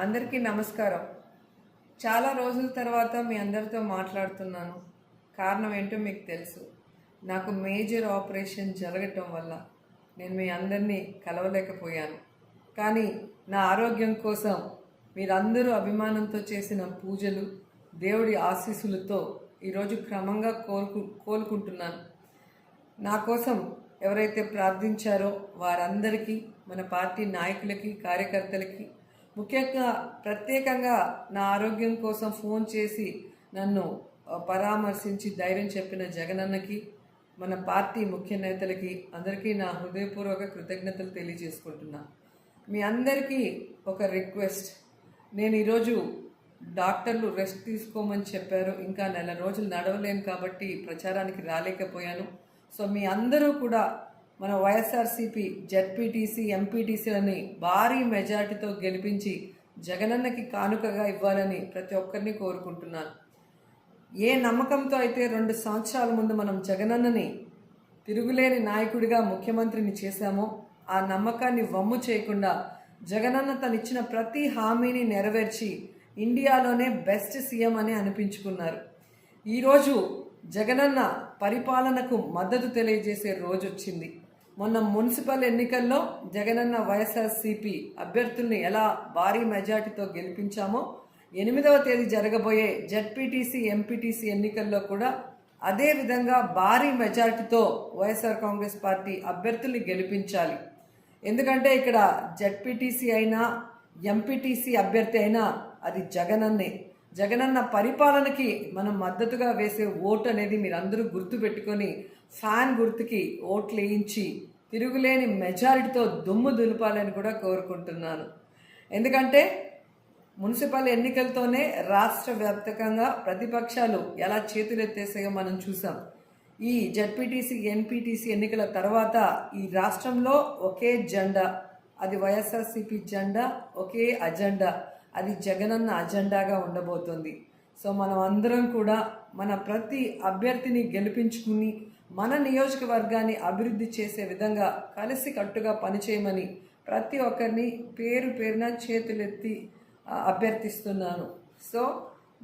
అందరికీ నమస్కారం. చాలా రోజుల తర్వాత మీ అందరితో మాట్లాడుతున్నాను. కారణం ఏంటో మీకు తెలుసు. నాకు మేజర్ ఆపరేషన్ జరగటం వల్ల నేను మీ అందరినీ కలవలేకపోయాను. కానీ నా ఆరోగ్యం కోసం మీరందరూ అభిమానంతో చేసిన పూజలు, దేవుడి ఆశీస్సులతో ఈరోజు క్రమంగా కోలుకుంటున్నాను. నా కోసం ఎవరైతే ప్రార్థించారో వారందరికీ, మన పార్టీ నాయకులకి, కార్యకర్తలకి, ముఖ్యంగా ప్రత్యేకంగా నా ఆరోగ్యం కోసం ఫోన్ చేసి నన్ను పరామర్శించి ధైర్యం చెప్పిన జగనన్నకి, మన పార్టీ ముఖ్య నేతలకి అందరికీ నా హృదయపూర్వక కృతజ్ఞతలు తెలియజేసుకుంటున్నా. మీ అందరికీ ఒక రిక్వెస్ట్. నేను ఈరోజు డాక్టర్లు రెస్ట్ తీసుకోమని చెప్పారు. ఇంకా నెల రోజులు నడవలేను కాబట్టి ప్రచారానికి రాలేకపోయాను. సో మీ అందరూ కూడా మన వైఎస్ఆర్సీపీ జెడ్పీటీసీ ఎంపీటీసీలని భారీ మెజార్టీతో గెలిపించి జగనన్నకి కానుకగా ఇవ్వాలని ప్రతి ఒక్కరిని కోరుకుంటున్నాను. ఏ నమ్మకంతో అయితే 2 సంవత్సరాల ముందు మనం జగనన్నని తిరుగులేని నాయకుడిగా ముఖ్యమంత్రిని చేశామో, ఆ నమ్మకాన్ని వమ్ము చేయకుండా జగనన్న తనిచ్చిన ప్రతి హామీని నెరవేర్చి ఇండియాలోనే బెస్ట్ సీఎం అని అనిపించుకున్నారు. ఈరోజు జగనన్న పరిపాలనకు మద్దతు తెలియజేసే రోజు వచ్చింది. మొన్న మున్సిపల్ ఎన్నికల్లో జగనన్న వైఎస్ఆర్సీపీ అభ్యర్థుల్ని ఎలా భారీ మెజార్టీతో గెలిపించామో, 8వ తేదీ జరగబోయే జెడ్పీటీసీ ఎంపీటీసీ ఎన్నికల్లో కూడా అదే విధంగా భారీ మెజార్టీతో వైఎస్ఆర్ కాంగ్రెస్ పార్టీ అభ్యర్థుల్ని గెలిపించాలి. ఎందుకంటే ఇక్కడ జెడ్పీటీసీ అయినా ఎంపీటీసీ అభ్యర్థి అయినా అది జగనన్నే. జగనన్న పరిపాలనకి మనం మద్దతుగా వేసే ఓటు అనేది మీరందరూ గుర్తుపెట్టుకొని ఫ్యాన్ గుర్తుకి ఓట్లు వేయించి తిరుగులేని మెజారిటీతో దుమ్ము దులపాలని కూడా కోరుకుంటున్నాను. ఎందుకంటే మున్సిపల్ ఎన్నికలతోనే రాష్ట్ర వ్యాప్తంగా ప్రతిపక్షాలు ఎలా చేతులెత్తేసాయో మనం చూసాం. ఈ జెడ్పీటీసీ ఎంపీటీసీ ఎన్నికల తర్వాత ఈ రాష్ట్రంలో ఒకే జెండా, అది వైఎస్ఆర్సీపీ జెండా, ఒకే అజెండా, అది జగనన్న అజెండాగా ఉండబోతోంది. సో మనం అందరం కూడా మన ప్రతి అభ్యర్థిని గెలిపించుకుని మన నియోజకవర్గాన్ని అభివృద్ధి చేసే విధంగా కలిసి కట్టుగా పనిచేయమని ప్రతి ఒక్కరిని పేరు పేరున చేతులెత్తి అభ్యర్థిస్తున్నాను. సో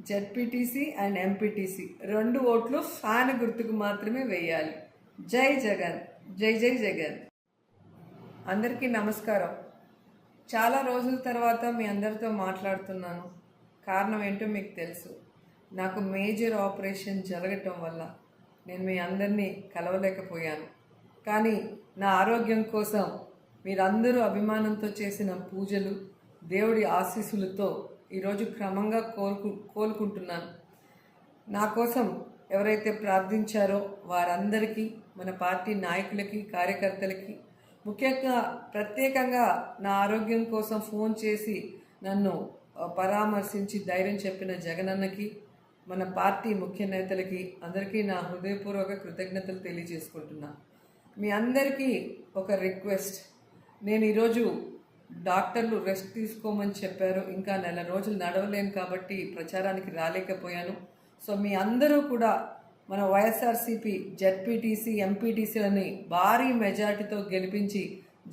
జెడ్పీటీసీ అండ్ ఎంపీటీసీ 2 ఓట్లు ఫ్యాన్ గుర్తుకు మాత్రమే వేయాలి. జై జగన్, జై జై జగన్. అందరికీ నమస్కారం. చాలా రోజుల తర్వాత మీ అందరితో మాట్లాడుతున్నాను. కారణం ఏంటో మీకు తెలుసు. నాకు మేజర్ ఆపరేషన్ జరగటం వల్ల నేను మీ అందరినీ కలవలేకపోయాను. కానీ నా ఆరోగ్యం కోసం మీరందరూ అభిమానంతో చేసిన పూజలు, దేవుడి ఆశీస్సులతో ఈరోజు క్రమంగా కోలుకుంటున్నాను. నా కోసం ఎవరైతే ప్రార్థించారో వారందరికీ, మన పార్టీ నాయకులకి, కార్యకర్తలకి, ముఖ్యంగా ప్రత్యేకంగా నా ఆరోగ్యం కోసం ఫోన్ చేసి నన్ను పరామర్శించి ధైర్యం చెప్పిన జగనన్నకి, మన పార్టీ ముఖ్య నేతలకి అందరికీ నా హృదయపూర్వక కృతజ్ఞతలు తెలియజేసుకుంటున్నా. మీ అందరికీ ఒక రిక్వెస్ట్. నేను ఈరోజు డాక్టర్లు రెస్ట్ తీసుకోమని చెప్పారు. ఇంకా నెల రోజులు నడవలేను కాబట్టి ప్రచారానికి రాలేకపోయాను. సో మీ అందరూ కూడా మన వైఎస్ఆర్సీపీ జెడ్పీటీసీ ఎంపీటీసీలని భారీ మెజార్టీతో గెలిపించి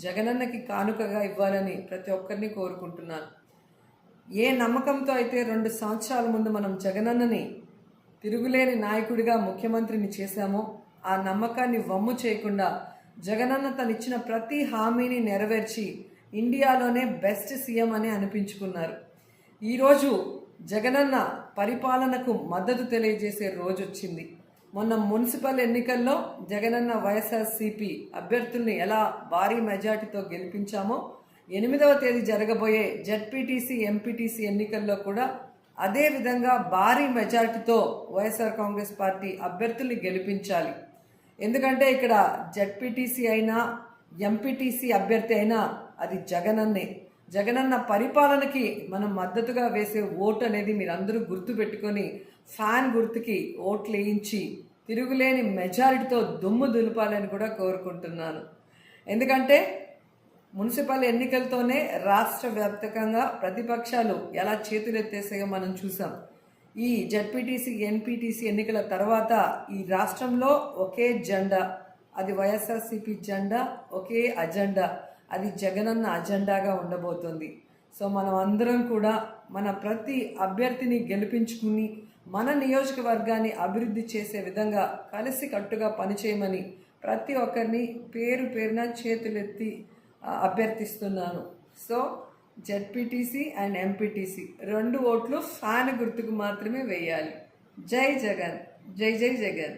జగనన్నకి కానుకగా ఇవ్వాలని ప్రతి ఒక్కరిని కోరుకుంటున్నాను. ఏ నమ్మకంతో అయితే 2 సంవత్సరాల ముందు మనం జగనన్నని తిరుగులేని నాయకుడిగా ముఖ్యమంత్రిని చేశామో, ఆ నమ్మకాన్ని వమ్ము చేయకుండా జగనన్న తనిచ్చిన ప్రతి హామీని నెరవేర్చి ఇండియాలోనే బెస్ట్ సీఎం అని అనిపించుకున్నారు. ఈరోజు జగనన్న పరిపాలనకు మద్దతు తెలియజేసే రోజు వచ్చింది. మొన్న మున్సిపల్ ఎన్నికల్లో జగనన్న వైఎస్ఆర్సీపీ అభ్యర్థుల్ని ఎలా భారీ మెజార్టీతో గెలిపించామో, 8వ తేదీ జరగబోయే జెడ్పీటీసీ ఎంపీటీసీ ఎన్నికల్లో కూడా అదే విధంగా భారీ మెజార్టీతో వైఎస్ఆర్ కాంగ్రెస్ పార్టీ అభ్యర్థుల్ని గెలిపించాలి. ఎందుకంటే ఇక్కడ జెడ్పీటీసీ అయినా ఎంపీటీసీ అభ్యర్థి అయినా అది జగనన్నే. జగనన్న పరిపాలనకి మనం మద్దతుగా వేసే ఓటు అనేది మీరందరూ గుర్తుపెట్టుకొని ఫ్యాన్ గుర్తుకి ఓట్లు వేయించి తిరుగులేని మెజారిటీతో దుమ్ము దులపాలని కూడా కోరుకుంటున్నాను. ఎందుకంటే మున్సిపల్ ఎన్నికలతోనే రాష్ట్ర వ్యాప్తంగా ప్రతిపక్షాలు ఎలా చేతులెత్తేసాయో మనం చూసాం. ఈ జెడ్పీటీసీ ఎంపీటీసీ ఎన్నికల తర్వాత ఈ రాష్ట్రంలో ఒకే జెండా, అది వైఎస్ఆర్సీపీ జెండా, ఒకే అజెండా, అది జగనన్న అజెండాగా ఉండబోతోంది. సో మనం అందరం కూడా మన ప్రతి అభ్యర్థిని గెలిపించుకుని మన నియోజకవర్గాన్ని అభివృద్ధి చేసే విధంగా కలిసికట్టుగా పనిచేయమని ప్రతి ఒక్కరిని పేరు పేరున చేతులెత్తి అభ్యర్థిస్తున్నాను. సో జెడ్పీటీసీ అండ్ ఎంపీటీసీ 2 ఓట్లు ఫ్యాన్ గుర్తుకు మాత్రమే వేయాలి. జై జగన్, జై జై జగన్.